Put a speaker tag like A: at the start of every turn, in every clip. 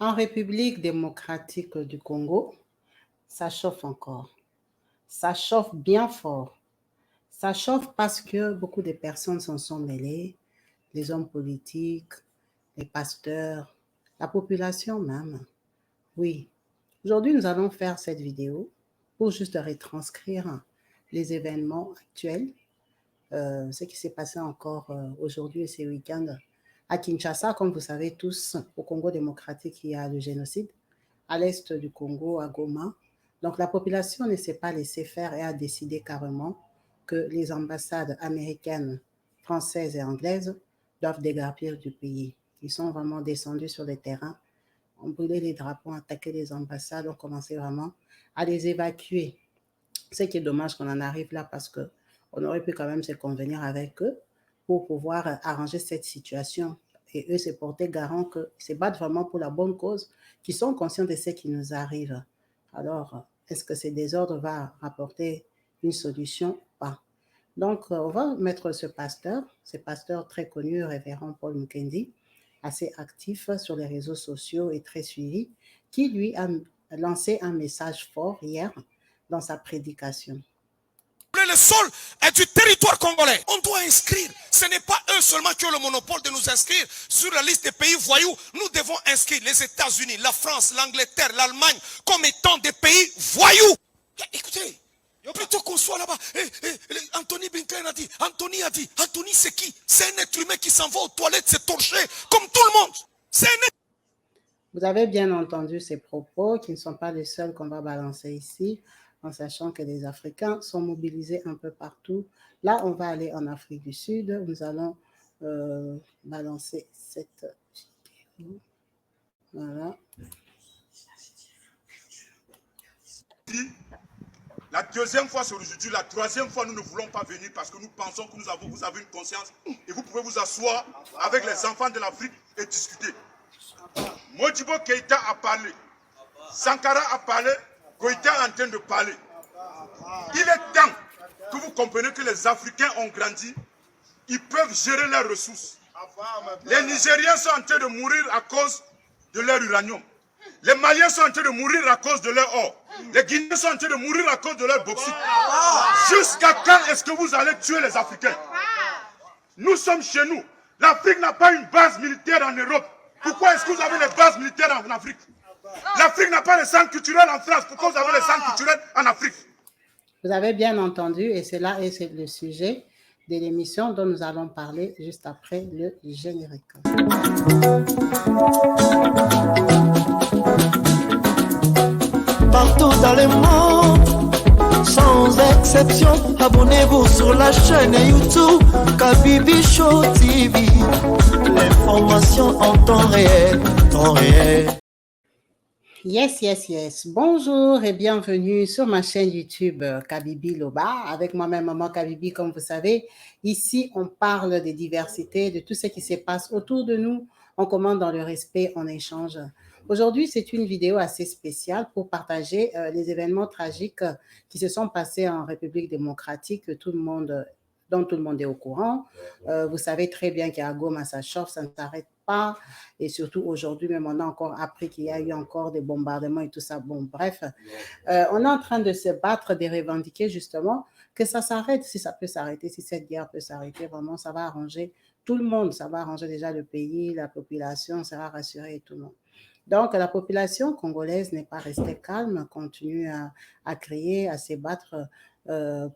A: En République démocratique du Congo, ça chauffe encore. Ça chauffe bien fort. Ça chauffe parce que beaucoup de personnes s'en sont mêlées, les hommes politiques, les pasteurs, la population même. Oui. Aujourd'hui, nous allons faire cette vidéo pour juste retranscrire les événements actuels, ce qui s'est passé encore aujourd'hui et ce week-end à Kinshasa. Comme vous savez tous, au Congo démocratique, il y a le génocide. À l'est du Congo, à Goma. Donc la population ne s'est pas laissée faire et a décidé carrément que les ambassades américaines, françaises et anglaises doivent déguerpir du pays. Ils sont vraiment descendus sur le terrain, ont brûlé les drapeaux, ont attaqué les ambassades, ont commencé vraiment à les évacuer. Ce qui est dommage qu'on en arrive là parce qu'on aurait pu quand même se convenir avec eux pour pouvoir arranger cette situation. Et eux se porter garant qu'ils se battent vraiment pour la bonne cause, qu'ils sont conscients de ce qui nous arrive. Alors, est-ce que ce désordre va rapporter une solution ou pas? Donc, on va mettre ce pasteur très connu, révérend Paul Mukendi, assez actif sur les réseaux sociaux et très suivi, qui lui a lancé un message fort hier dans sa prédication.
B: Le sol est du territoire congolais. On doit inscrire. Ce n'est pas eux seulement qui ont le monopole de nous inscrire sur la liste des pays voyous. Nous devons inscrire les États-Unis, la France, l'Angleterre, l'Allemagne comme étant des pays voyous. Écoutez, plutôt qu'on soit là-bas. Anthony Blinken a dit, Anthony c'est qui? C'est un être humain qui s'en va aux toilettes, c'est torché comme tout le monde. C'est un être...
A: Vous avez bien entendu ces propos qui ne sont pas les seuls qu'on va balancer ici, en sachant que les Africains sont mobilisés un peu partout. Là, on va aller en Afrique du Sud. Nous allons balancer cette vidéo. Voilà.
C: La deuxième fois c'est aujourd'hui, la troisième fois nous ne voulons pas venir parce que nous pensons que vous avez une conscience et vous pouvez vous asseoir avec les enfants de l'Afrique et discuter. Modibo Keïta a parlé, Sankara a parlé, Goïta est en train de parler. Il est temps que vous compreniez que les Africains ont grandi, ils peuvent gérer leurs ressources. Les Nigériens sont en train de mourir à cause de leur uranium. Les Maliens sont en train de mourir à cause de leur or. Les Guinéens sont en train de mourir à cause de leur bauxite. Jusqu'à quand est-ce que vous allez tuer les Africains? Nous sommes chez nous. L'Afrique n'a pas une base militaire en Europe. Pourquoi est-ce que vous avez les bases militaires en Afrique? L'Afrique n'a pas les centres culturels en France. Pourquoi vous avez les centres culturels en Afrique?
A: Vous avez bien entendu, et c'est là et c'est le sujet de l'émission dont nous allons parler juste après le générique.
D: Partout dans le monde, sans exception, abonnez-vous sur la chaîne YouTube Kabibi Show TV. L'information en temps réel, temps réel.
A: Yes. Bonjour et bienvenue sur ma chaîne YouTube Kabibi Loba, avec moi-même Maman Kabibi, comme vous savez. Ici, on parle de diversité, de tout ce qui se passe autour de nous. On commande dans le respect, on échange. Aujourd'hui, c'est une vidéo assez spéciale pour partager les événements tragiques qui se sont passés en République démocratique, dont tout le monde est au courant. Vous savez très bien qu'à Goma, ça chauffe, ça ne s'arrête pas. Et surtout aujourd'hui, même on a encore appris qu'il y a eu encore des bombardements et tout ça. Bon, bref, on est en train de se battre, de revendiquer justement que ça s'arrête, si ça peut s'arrêter, si cette guerre peut s'arrêter, vraiment, ça va arranger tout le monde. Ça va arranger déjà le pays, la population, ça va rassurer tout le monde. Donc, la population congolaise n'est pas restée calme, continue à crier, à se battre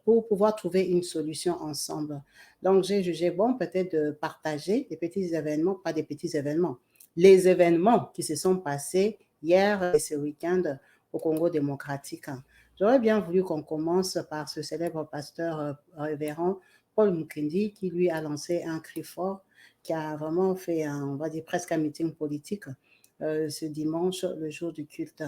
A: pour pouvoir trouver une solution ensemble. Donc, j'ai jugé bon peut-être de partager des petits événements, pas des petits événements, les événements qui se sont passés hier et ce week-end au Congo démocratique. J'aurais bien voulu qu'on commence par ce célèbre pasteur révérend Paul Mukendi qui lui a lancé un cri fort, qui a vraiment fait, on va dire presque un meeting politique ce dimanche, le jour du culte.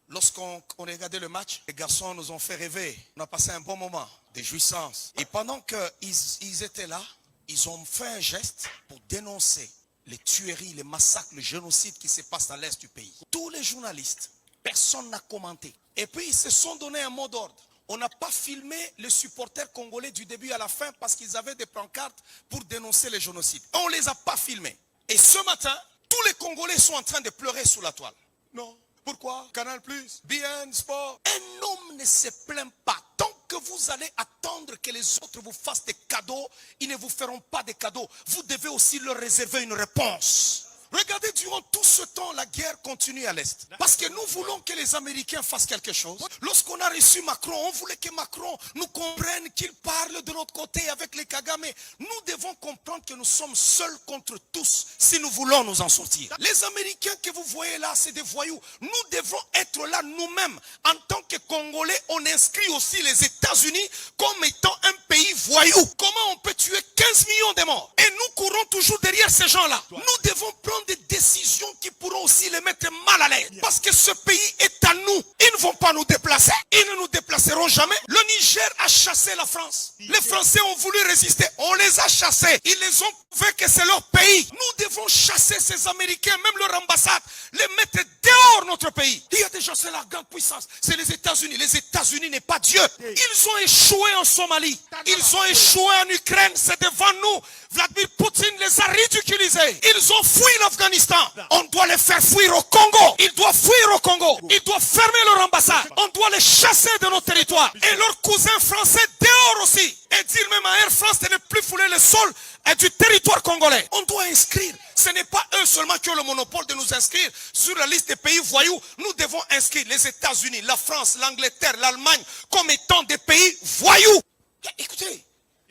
B: Lorsqu'on regardait le match, les garçons nous ont fait rêver. On a passé un bon moment de jouissance. Et pendant qu'ils étaient là, ils ont fait un geste pour dénoncer les tueries, les massacres, le génocide qui se passe dans l'est du pays. Tous les journalistes, personne n'a commenté. Et puis ils se sont donné un mot d'ordre. On n'a pas filmé les supporters congolais du début à la fin parce qu'ils avaient des pancartes pour dénoncer les génocides. On ne les a pas filmés. Et ce matin, tous les Congolais sont en train de pleurer sous la toile. Non. Pourquoi? Canal+, BN, Sport. Un homme ne se plaint pas. Tant que vous allez attendre que les autres vous fassent des cadeaux, ils ne vous feront pas des cadeaux. Vous devez aussi leur réserver une réponse. Regardez, durant tout ce temps, la guerre continue à l'Est. Parce que nous voulons que les Américains fassent quelque chose. Lorsqu'on a reçu Macron, on voulait que Macron nous comprenne, qu'il parle de notre côté avec les Kagame. Nous devons comprendre que nous sommes seuls contre tous si nous voulons nous en sortir. Les Américains que vous voyez là, c'est des voyous. Nous devons être là nous-mêmes. En tant que Congolais, on inscrit aussi les États-Unis comme étant un pays voyou. Comment on peut tuer 15 millions de morts? Et nous courons toujours derrière ces gens-là. Nous devons prendre des décisions qui pourront aussi les mettre mal à l'aise. Parce que ce pays est à nous. Ils ne vont pas nous déplacer. Ils ne nous déplaceront jamais. Le Niger a chassé la France. Les Français ont voulu résister. On les a chassés. Ils les ont prouvé que c'est leur pays. Nous devons chasser ces Américains, même leur ambassade, les mettre dehors notre pays. Il y a déjà, c'est la grande puissance. C'est les États-Unis. Les États-Unis n'est pas Dieu. Ils ont échoué en Somalie. Ils ont échoué en Ukraine. C'est devant nous. Vladimir Poutine les a ridiculisés. Ils ont fui l'Afghanistan. On doit les faire fuir au Congo. Ils doivent fuir au Congo. Ils doivent fermer leur ambassade. On doit les chasser de nos territoires. Et leurs cousins français dehors aussi. Et dire même à Air France de ne plus fouler le sol du territoire congolais. On doit inscrire. Ce n'est pas eux seulement qui ont le monopole de nous inscrire sur la liste des pays voyous. Nous devons inscrire les États-Unis, la France, l'Angleterre, l'Allemagne comme étant des pays voyous. Écoutez.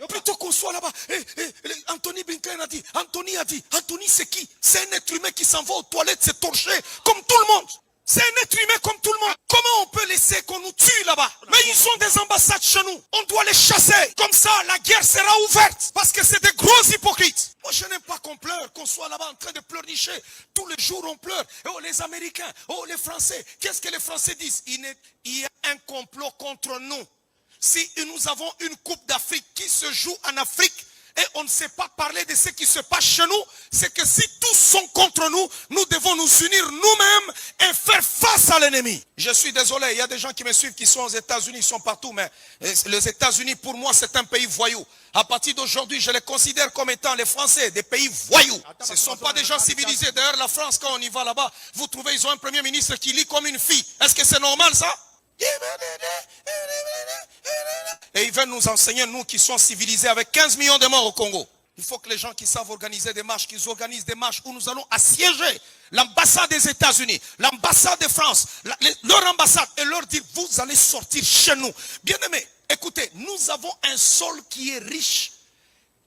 B: Plutôt qu'on soit là-bas, Anthony Blinken a dit, Anthony c'est qui? C'est un être humain qui s'en va aux toilettes se torcher comme tout le monde. C'est un être humain comme tout le monde. Comment on peut laisser qu'on nous tue là-bas? Mais ils ont des ambassades chez nous. On doit les chasser. Comme ça, la guerre sera ouverte. Parce que c'est des gros hypocrites. Moi, je n'aime pas qu'on pleure, qu'on soit là-bas en train de pleurnicher. Tous les jours, on pleure. Oh, les Américains, oh, les Français. Qu'est-ce que les Français disent? Il y a un complot contre nous. Si nous avons une Coupe d'Afrique qui se joue en Afrique et on ne sait pas parler de ce qui se passe chez nous, c'est que si tous sont contre nous, nous devons nous unir nous-mêmes et faire face à l'ennemi. Je suis désolé, il y a des gens qui me suivent qui sont aux États-Unis, ils sont partout, mais les États-Unis pour moi c'est un pays voyou. À partir d'aujourd'hui, je les considère comme étant les Français, des pays voyous. Ce ne sont pas des gens civilisés. D'ailleurs, la France, quand on y va là-bas, vous trouvez, ils ont un premier ministre qui lit comme une fille. Est-ce que c'est normal ça? Et ils veulent nous enseigner, nous qui sommes civilisés avec 15 millions de morts au Congo. Il faut que les gens qui savent organiser des marches, qu'ils organisent des marches où nous allons assiéger l'ambassade des États-Unis, l'ambassade de France, leur ambassade, et leur dire, vous allez sortir chez nous. Bien aimés, écoutez, nous avons un sol qui est riche.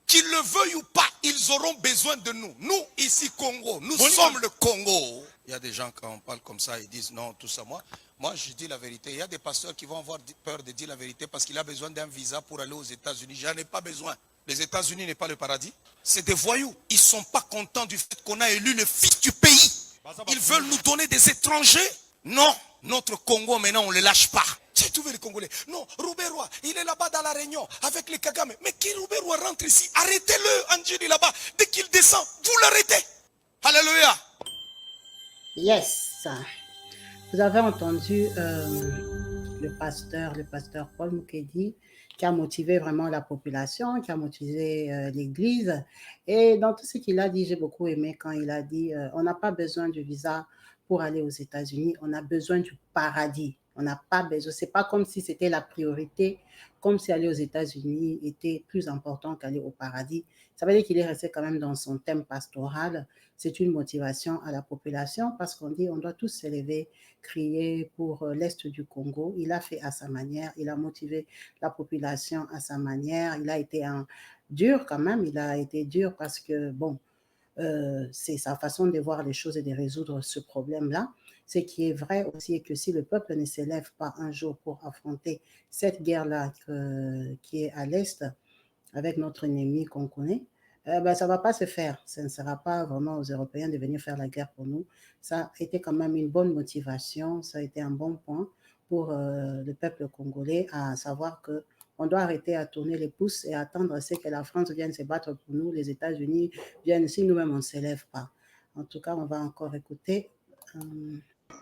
B: Qu'ils le veuillent ou pas, ils auront besoin de nous. Nous, ici, Congo, nous sommes le Congo. Il y a des gens, quand on parle comme ça, ils disent non, tout ça. Moi, je dis la vérité. Il y a des pasteurs qui vont avoir peur de dire la vérité parce qu'il a besoin d'un visa pour aller aux États-Unis. J'en ai pas besoin. Les États-Unis n'est pas le paradis. C'est des voyous. Ils ne sont pas contents du fait qu'on a élu le fils du pays. Ils veulent nous donner des étrangers. Non, notre Congo, maintenant, on ne les lâche pas. J'ai trouvé les Congolais. Non, Rouberois, il est là-bas dans la Réunion avec les Kagame. Mais qui Rouberois rentre ici? Arrêtez-le, Angeli, là-bas. Dès qu'il descend, vous l'arrêtez. Alléluia.
A: Yes. Vous avez entendu le pasteur Paul Moukedi, qui a motivé vraiment la population, qui a motivé l'Église. Et dans tout ce qu'il a dit, j'ai beaucoup aimé quand il a dit on n'a pas besoin de visa pour aller aux États-Unis, on a besoin du paradis. On n'a pas besoin, c'est pas comme si c'était la priorité, comme si aller aux États-Unis était plus important qu'aller au paradis. Ça veut dire qu'il est resté quand même dans son thème pastoral. C'est une motivation à la population parce qu'on dit on doit tous se lever, crier pour l'Est du Congo. Il a fait à sa manière, il a motivé la population à sa manière. Il a été dur quand même, il a été dur parce que bon, c'est sa façon de voir les choses et de résoudre ce problème-là. Ce qui est vrai aussi est que si le peuple ne s'élève pas un jour pour affronter cette guerre-là qui est à l'Est, avec notre ennemi qu'on connaît, ça ne va pas se faire. Ça ne sera pas vraiment aux Européens de venir faire la guerre pour nous. Ça a été quand même une bonne motivation, ça a été un bon point pour le peuple congolais à savoir qu'on doit arrêter à tourner les pouces et attendre à ce que la France vienne se battre pour nous, les États-Unis viennent, si nous-mêmes on ne s'élève pas. En tout cas, on va encore écouter.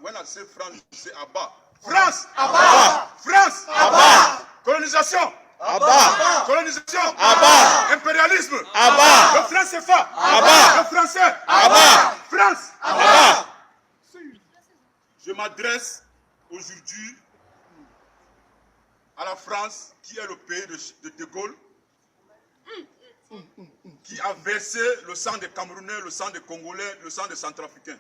C: When I say France, c'est Abba. France, Abba. France, Abba. Colonisation, Abba. Colonisation, Abba. Impérialisme, Abba. Le franc CFA, Abba. Le français, Abba. France, m'adresse aujourd'hui à la France, qui est le pays de Gaulle, qui a versé le sang des Camerounais, le sang des Congolais, le sang des Centrafricains.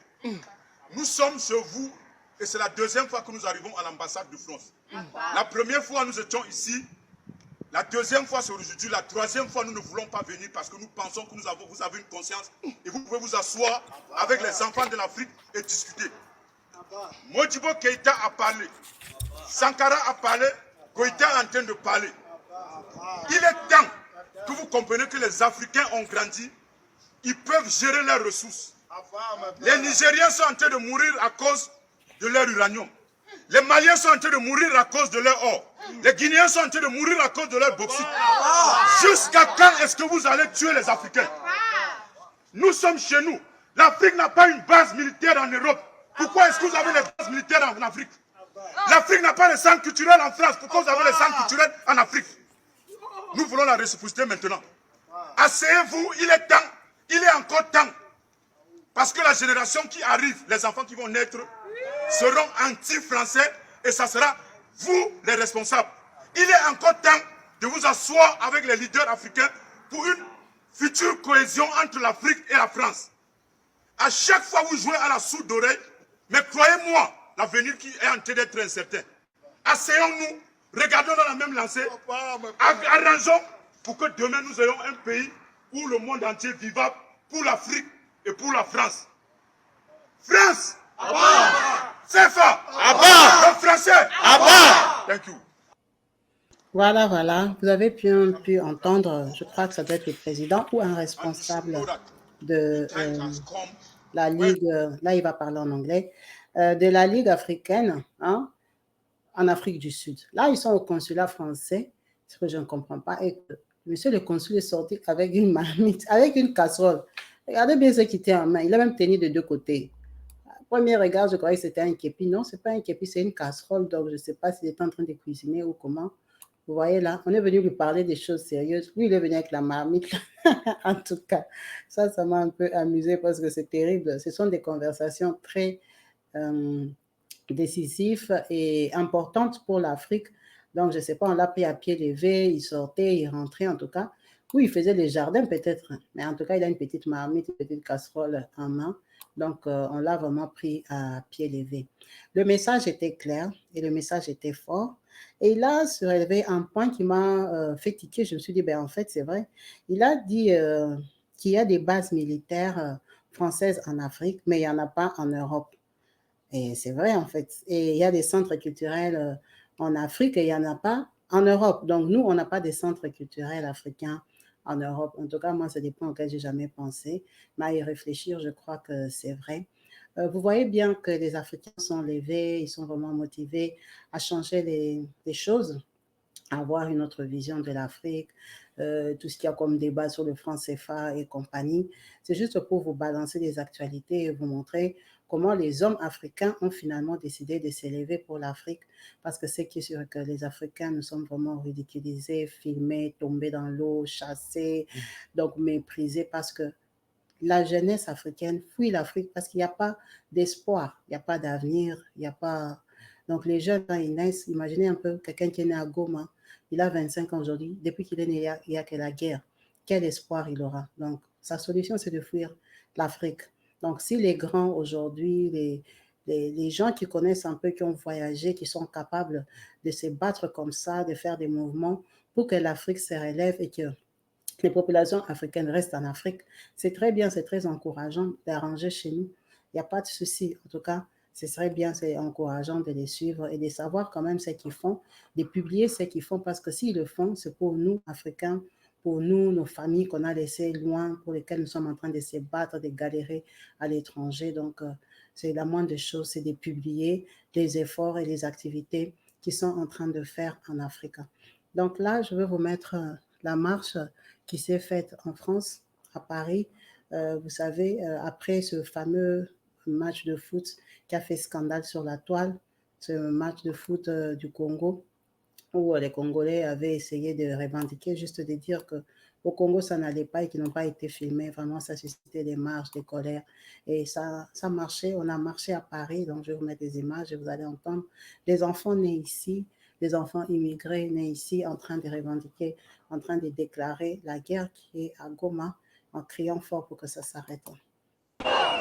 C: Nous sommes chez vous et c'est la deuxième fois que nous arrivons à l'ambassade de France. La première fois, nous étions ici. La deuxième fois, c'est aujourd'hui. La troisième fois, nous ne voulons pas venir parce que nous pensons que vous avez une conscience et vous pouvez vous asseoir avec les enfants de l'Afrique et discuter. Modibo Keïta a parlé. Sankara a parlé. Goïta est en train de parler. Il est temps que vous compreniez que les Africains ont grandi. Ils peuvent gérer leurs ressources. Les Nigériens sont en train de mourir à cause de leur uranium. Les Maliens sont en train de mourir à cause de leur or. Les Guinéens sont en train de mourir à cause de leur bauxite. Jusqu'à quand est-ce que vous allez tuer les Africains? Nous sommes chez nous. L'Afrique n'a pas une base militaire en Europe. Pourquoi est-ce que vous avez les bases militaires en Afrique? L'Afrique n'a pas de centre culturel en France. Pourquoi vous avez les centres culturels en Afrique? Nous voulons la réciprocité maintenant. Asseyez-vous, il est temps. Il est encore temps. Parce que la génération qui arrive, les enfants qui vont naître, seront anti-français et ça sera vous les responsables. Il est encore temps de vous asseoir avec les leaders africains pour une future cohésion entre l'Afrique et la France. À chaque fois vous jouez à la sourde d'oreille, mais croyez-moi, l'avenir qui est en train d'être incertain. Asseyons-nous, regardons dans la même lancée, arrangeons pour que demain nous ayons un pays où le monde entier est vivable pour l'Afrique et pour la France. France! CFA! Le français! Thank you.
A: Voilà, voilà. Vous avez pu entendre, je crois que ça doit être le président ou un responsable de la Ligue, là il va parler en anglais, de la Ligue africaine, hein, en Afrique du Sud. Là, ils sont au consulat français, ce que je ne comprends pas, et que monsieur le consul est sorti avec une marmite, avec une casserole. Regardez bien ce qu'il tient en main. Il a même tenu de deux côtés. Premier regard, je croyais que c'était un képi. Non, ce n'est pas un képi, c'est une casserole. Donc, je ne sais pas s'il est en train de cuisiner ou comment. Vous voyez là, on est venu lui parler des choses sérieuses. Lui, il est venu avec la marmite. En tout cas, ça m'a un peu amusé parce que c'est terrible. Ce sont des conversations très décisives et importantes pour l'Afrique. Donc, je ne sais pas, on l'a pris à pied levé, il sortait, il rentrait en tout cas. Oui, il faisait les jardins peut-être, mais en tout cas, il a une petite marmite, une petite casserole en main. Donc, on l'a vraiment pris à pied levé. Le message était clair et le message était fort. Et il a soulevé un point qui m'a fait tiquer. Je me suis dit, ben, en fait, c'est vrai. Il a dit qu'il y a des bases militaires françaises en Afrique, mais il n'y en a pas en Europe. Et c'est vrai, en fait. Et il y a des centres culturels en Afrique et il n'y en a pas en Europe. Donc, nous, on n'a pas des centres culturels africains en Europe. En tout cas, moi, c'est des points auxquels je n'ai jamais pensé. Mais à y réfléchir, je crois que c'est vrai. Vous voyez bien que les Africains sont levés, ils sont vraiment motivés à changer les choses, à avoir une autre vision de l'Afrique, tout ce qu'il y a comme débat sur le franc CFA et compagnie. C'est juste pour vous balancer les actualités et vous montrer comment les hommes africains ont finalement décidé de s'élever pour l'Afrique, parce que c'est qui est sûr que les Africains nous sommes vraiment ridiculisés, filmés, tombés dans l'eau, chassés, donc méprisés, parce que la jeunesse africaine fuit l'Afrique parce qu'il n'y a pas d'espoir, il n'y a pas d'avenir, il n'y a pas... Donc les jeunes, quand ils naissent, imaginez un peu quelqu'un qui est né à Goma, il a 25 ans aujourd'hui, depuis qu'il est né, il y a que la guerre. Quel espoir il aura? Donc sa solution, c'est de fuir l'Afrique. Donc si les grands aujourd'hui, les gens qui connaissent un peu, qui ont voyagé, qui sont capables de se battre comme ça, de faire des mouvements pour que l'Afrique se relève et que les populations africaines restent en Afrique, c'est très bien, c'est très encourageant d'arranger chez nous. Il n'y a pas de souci. En tout cas, ce serait bien, c'est encourageant de les suivre et de savoir quand même ce qu'ils font, de publier ce qu'ils font, parce que s'ils le font, c'est pour nous, Africains, pour nous, nos familles qu'on a laissées loin, pour lesquelles nous sommes en train de se battre, de galérer à l'étranger. Donc, c'est la moindre des choses, c'est de publier les efforts et les activités qu'ils sont en train de faire en Afrique. Donc là, je vais vous mettre la marche qui s'est faite en France, à Paris. Vous savez, après ce fameux match de foot qui a fait scandale sur la toile, ce match de foot du Congo, où les Congolais avaient essayé de revendiquer, juste de dire que au Congo, ça n'allait pas et qui n'ont pas été filmés. Vraiment, ça suscitait des marches, des colères. Et ça marchait. On a marché à Paris. Donc, je vais vous mettre des images et vous allez entendre les enfants nés ici, les enfants immigrés nés ici en train de revendiquer, en train de déclarer la guerre qui est à Goma en criant fort pour que ça s'arrête.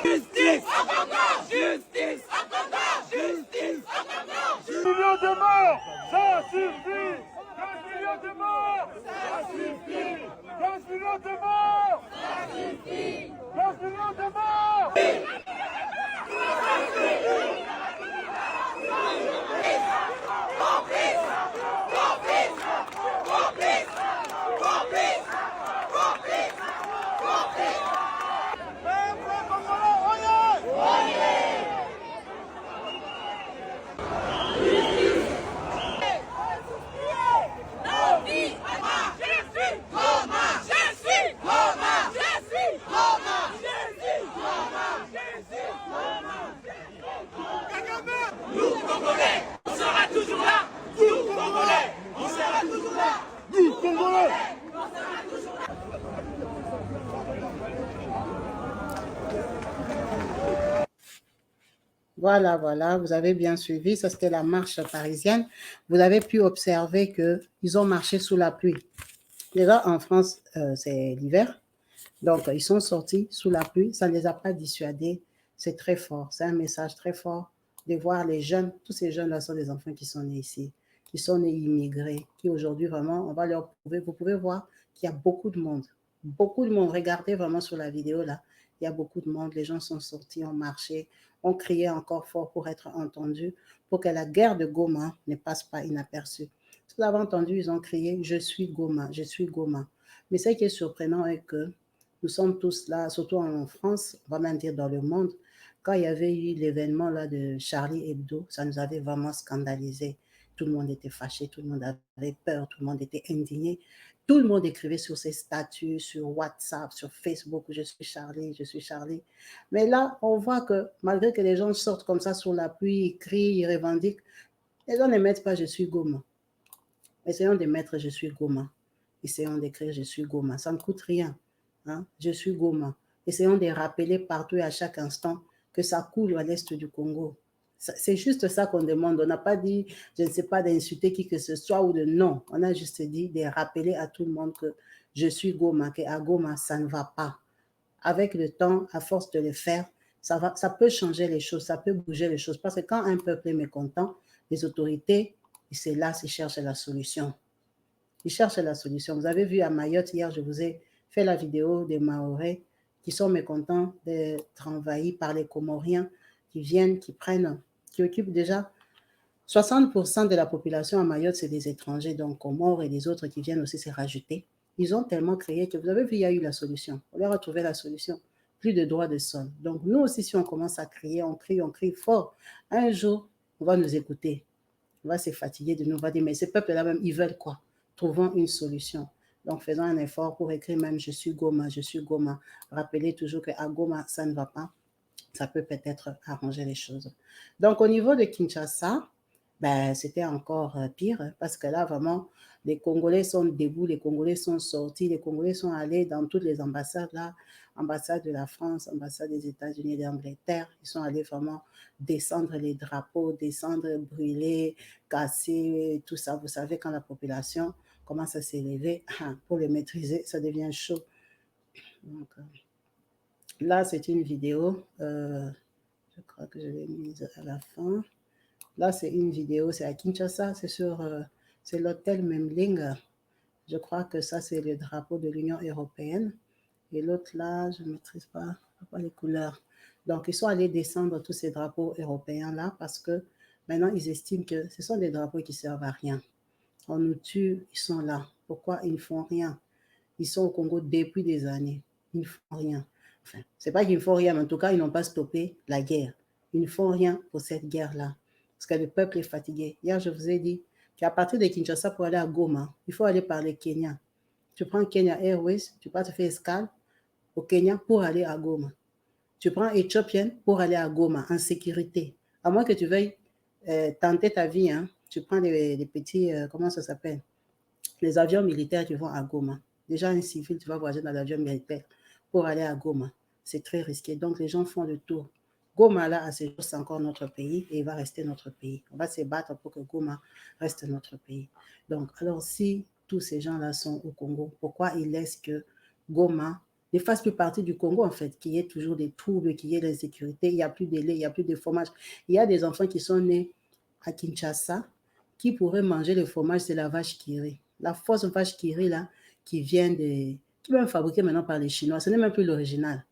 E: Justice à Congo! Justice à Congo! Justice à Congo! 10 millions de morts, ça suffit! 15 millions de morts, ça suffit! 15 millions de morts, ça suffit! 15 millions de morts!
A: Voilà, voilà, vous avez bien suivi. Ça, c'était la marche parisienne. Vous avez pu observer qu'ils ont marché sous la pluie. Déjà, en France, c'est l'hiver. Donc, ils sont sortis sous la pluie. Ça ne les a pas dissuadés. C'est très fort. C'est un message très fort de voir les jeunes. Tous ces jeunes-là sont des enfants qui sont nés ici, qui sont nés immigrés, qui aujourd'hui, vraiment, on va leur prouver. Vous pouvez voir qu'il y a beaucoup de monde. Beaucoup de monde. Regardez vraiment sur la vidéo, là. Il y a beaucoup de monde. Les gens sont sortis, ont marché, ont crié encore fort pour être entendus, pour que la guerre de Goma ne passe pas inaperçue. Vous avez entendu, ils ont crié « Je suis Goma, je suis Goma ». Mais ce qui est surprenant est que nous sommes tous là, surtout en France, on va même dire dans le monde, quand il y avait eu l'événement là de Charlie Hebdo, ça nous avait vraiment scandalisé. Tout le monde était fâché, tout le monde avait peur, tout le monde était indigné. Tout le monde écrivait sur ses statuts, sur WhatsApp, sur Facebook, je suis Charlie, je suis Charlie. Mais là, on voit que malgré que les gens sortent comme ça sous la pluie, ils crient, ils revendiquent, les gens ne mettent pas je suis Goma. Essayons de mettre je suis Goma. Essayons d'écrire je suis Goma. Ça ne coûte rien. Hein? Je suis Goma. Essayons de rappeler partout et à chaque instant que ça coule à l'est du Congo. C'est juste ça qu'on demande. On n'a pas dit, je ne sais pas, d'insulter qui que ce soit ou de non. On a juste dit de rappeler à tout le monde que je suis Goma, qu'à Goma, ça ne va pas. Avec le temps, à force de le faire, ça peut changer les choses, ça peut bouger les choses. Parce que quand un peuple est mécontent, les autorités, c'est là qu'ils cherchent la solution. Ils cherchent la solution. Vous avez vu à Mayotte, hier, je vous ai fait la vidéo des Mahorais qui sont mécontents d'être envahis par les Comoriens qui viennent, qui prennent, qui occupent déjà 60% de la population à Mayotte, c'est des étrangers, donc Comores et les autres qui viennent aussi se rajouter. Ils ont tellement créé que vous avez vu, il y a eu la solution. On leur a trouvé la solution. Plus de droits de sol. Donc nous aussi, si on commence à crier, on crie fort. Un jour, on va nous écouter. On va se fatiguer de nous, on va dire, mais ces peuples-là même, ils veulent quoi? Trouvons une solution. Donc, faisons un effort pour écrire même « Je suis Goma, je suis Goma ». Rappelez toujours qu'à Goma, ça ne va pas. Ça peut peut-être arranger les choses. Donc, au niveau de Kinshasa, ben, c'était encore pire parce que là, vraiment, les Congolais sont debout, les Congolais sont sortis, les Congolais sont allés dans toutes les ambassades, là, ambassade de la France, ambassade des États-Unis et d'Angleterre. Ils sont allés vraiment descendre les drapeaux, descendre, brûler, casser, tout ça. Vous savez, quand la population commence à s'élever, pour les maîtriser, ça devient chaud. Donc, là, c'est une vidéo, je crois que je l'ai mise à la fin. Là, c'est une vidéo, c'est à Kinshasa, c'est l'hôtel Memling. Je crois que ça, c'est le drapeau de l'Union européenne. Et l'autre là, je ne maîtrise pas les couleurs. Donc, ils sont allés descendre tous ces drapeaux européens-là parce que maintenant, ils estiment que ce sont des drapeaux qui ne servent à rien. On nous tue, ils sont là. Pourquoi ils ne font rien? Ils sont au Congo depuis des années. Ils ne font rien. Enfin, ce n'est pas qu'ils ne font rien, mais en tout cas, ils n'ont pas stoppé la guerre. Ils ne font rien pour cette guerre-là. Parce que le peuple est fatigué. Hier, je vous ai dit qu'à partir de Kinshasa, pour aller à Goma, il faut aller par le Kenya. Tu prends Kenya Airways, tu peux te faire escale au Kenya pour aller à Goma. Tu prends Ethiopian pour aller à Goma en sécurité. À moins que tu veuilles tenter ta vie, hein, tu prends des petits, comment ça s'appelle? Les avions militaires qui vont à Goma. Déjà, un civil, tu vas voyager dans l'avion militaire pour aller à Goma. C'est très risqué. Donc, les gens font le tour. Goma, là, à ce jour, c'est encore notre pays et il va rester notre pays. On va se battre pour que Goma reste notre pays. Donc, alors, si tous ces gens-là sont au Congo, pourquoi ils laissent que Goma ne fasse plus partie du Congo, en fait, qu'il y ait toujours des troubles, qu'il y ait l'insécurité, il n'y a plus de lait, il n'y a plus de fromage. Il y a des enfants qui sont nés à Kinshasa qui pourraient manger le fromage de la vache qui rit. La fausse vache qui rit, là, qui vient de... qui est même fabriquée maintenant par les Chinois. Ce n'est même plus l'original.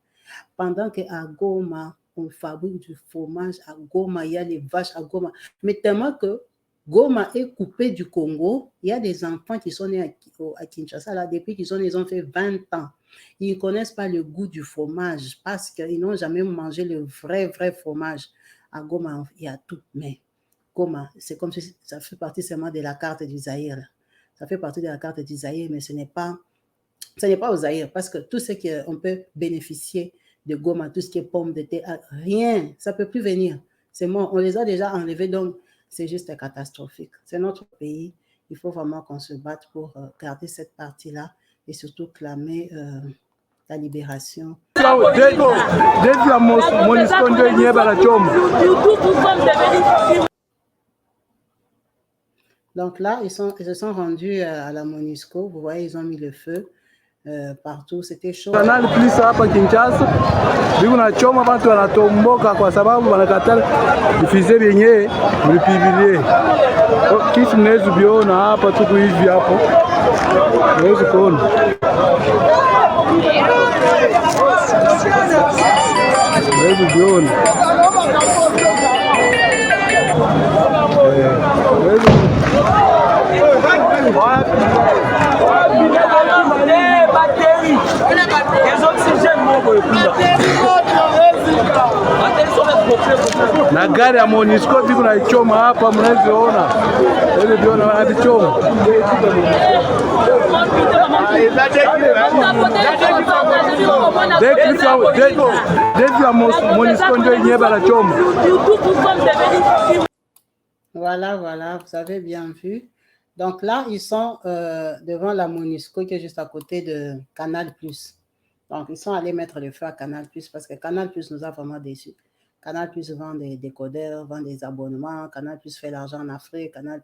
A: Pendant qu'à Goma, on fabrique du fromage à Goma, il y a les vaches à Goma. Mais tellement que Goma est coupé du Congo, il y a des enfants qui sont nés à Kinshasa, là, depuis qu'ils sont nés, ils ont fait 20 ans. Ils ne connaissent pas le goût du fromage parce qu'ils n'ont jamais mangé le vrai fromage. À Goma, il y a tout. Mais Goma, c'est comme si ça fait partie seulement de la carte du Zaïre. Ça fait partie de la carte du Zaïre, mais ce n'est pas au Zaïre parce que tout ce qu'on peut bénéficier de Goma, tout ce qui est pommes de terre, rien, ça ne peut plus venir. C'est mort. On les a déjà enlevés, donc c'est juste catastrophique. C'est notre pays. Il faut vraiment qu'on se batte pour garder cette partie-là et surtout clamer la libération. Donc là, ils se sont rendus à la MONUSCO. Vous voyez, ils ont mis le feu partout. C'était chaud.
E: Canal Plus hapa Kinshasa biko na choma watu wanatomboka kwa sababu wanakatala vifize vyenyewe mlipivilie. Kitu mnaweza kuona hapa tuko hivi hapo. Mnaweza kuona. Mnaweza kuona. Na gari ya MONUSCO biko na ichoma hapa, mnaziona ile viona wanachoma.
A: Voilà, vous avez bien vu. Donc là, ils sont devant la MONUSCO qui est juste à côté de Canal+. Donc, ils sont allés mettre le feu à Canal+, parce que Canal+ nous a vraiment déçus. Canal+ vend des décodeurs, vend des abonnements, Canal+ fait l'argent en Afrique, Canal+,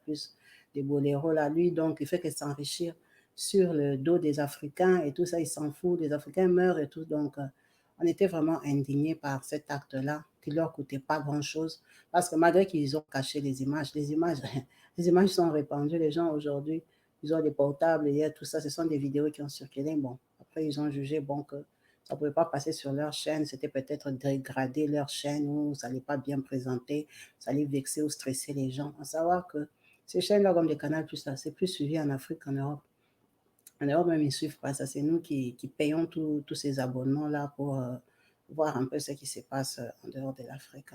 A: des boléros là, lui, donc il fait que s'enrichir sur le dos des Africains et tout ça, il s'en fout, les Africains meurent et tout. Donc, on était vraiment indignés par cet acte-là qui ne leur coûtait pas grand-chose, parce que malgré qu'ils ont caché les images sont répandues, les gens aujourd'hui, ils ont des portables, il y a tout ça, ce sont des vidéos qui ont circulé, bon. Après, ils ont jugé bon, que ça ne pouvait pas passer sur leur chaîne, c'était peut-être dégrader leur chaîne ou ça n'allait pas bien présenter, ça allait vexer ou stresser les gens. À savoir que ces chaînes-là, comme les Canal+, c'est plus suivi en Afrique qu'en Europe. En Europe, même, ils ne suivent pas ça. C'est nous qui payons tous ces abonnements-là pour voir un peu ce qui se passe en dehors de l'Afrique.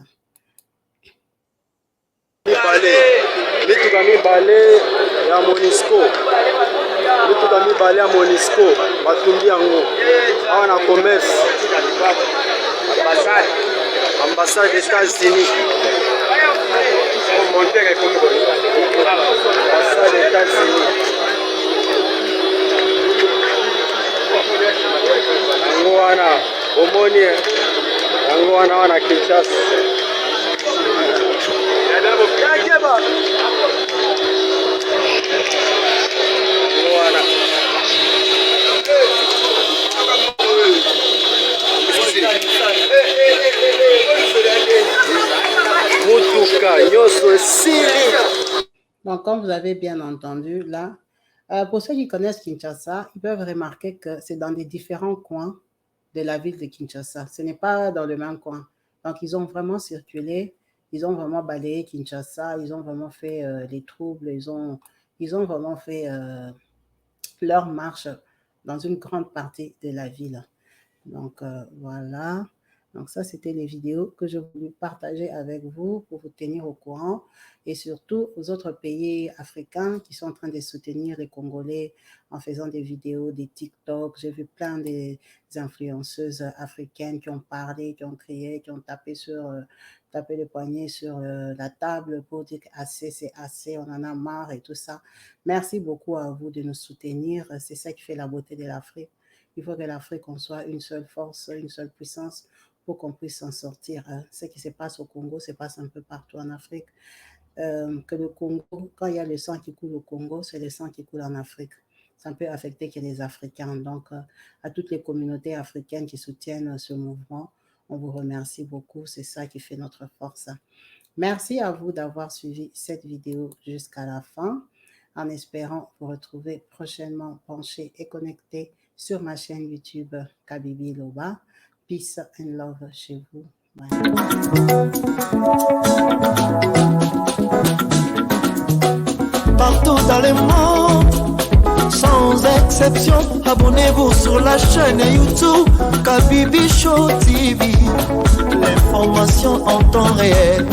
F: Ya MONUSCO mituka mibale ya MONUSCO batumbi yango awa na commerce ambassade des États-Unis ambassade des États-Unis yango wana omoni yango wana wana Kinshasa
A: Donc, comme vous avez bien entendu, là, pour ceux qui connaissent Kinshasa, ils peuvent remarquer que c'est dans des différents coins de la ville de Kinshasa. Ce n'est pas dans le même coin. Donc, ils ont vraiment circulé, ils ont vraiment balayé Kinshasa, ils ont vraiment fait les troubles, ils ont vraiment fait leur marche dans une grande partie de la ville. Donc, voilà. Donc ça, c'était les vidéos que je voulais partager avec vous pour vous tenir au courant et surtout aux autres pays africains qui sont en train de soutenir les Congolais en faisant des vidéos, des TikTok. J'ai vu plein des influenceuses africaines qui ont parlé, qui ont crié, qui ont tapé le poignet sur la table pour dire assez, c'est assez, on en a marre et tout ça. Merci beaucoup à vous de nous soutenir. C'est ça qui fait la beauté de l'Afrique. Il faut que l'Afrique, on soit une seule force, une seule puissance pour qu'on puisse s'en sortir. Ce qui se passe au Congo se passe un peu partout en Afrique. Que le Congo, quand il y a le sang qui coule au Congo, c'est le sang qui coule en Afrique. Ça peut affecter que les Africains. Donc, à toutes les communautés africaines qui soutiennent ce mouvement, on vous remercie beaucoup. C'est ça qui fait notre force. Merci à vous d'avoir suivi cette vidéo jusqu'à la fin, en espérant vous retrouver prochainement penchés et connectés sur ma chaîne YouTube Kabibi Loba. Peace and love chez vous. Bye.
D: Partout dans le monde, sans exception, abonnez-vous sur la chaîne YouTube Kabibi Show TV. L'information en temps réel.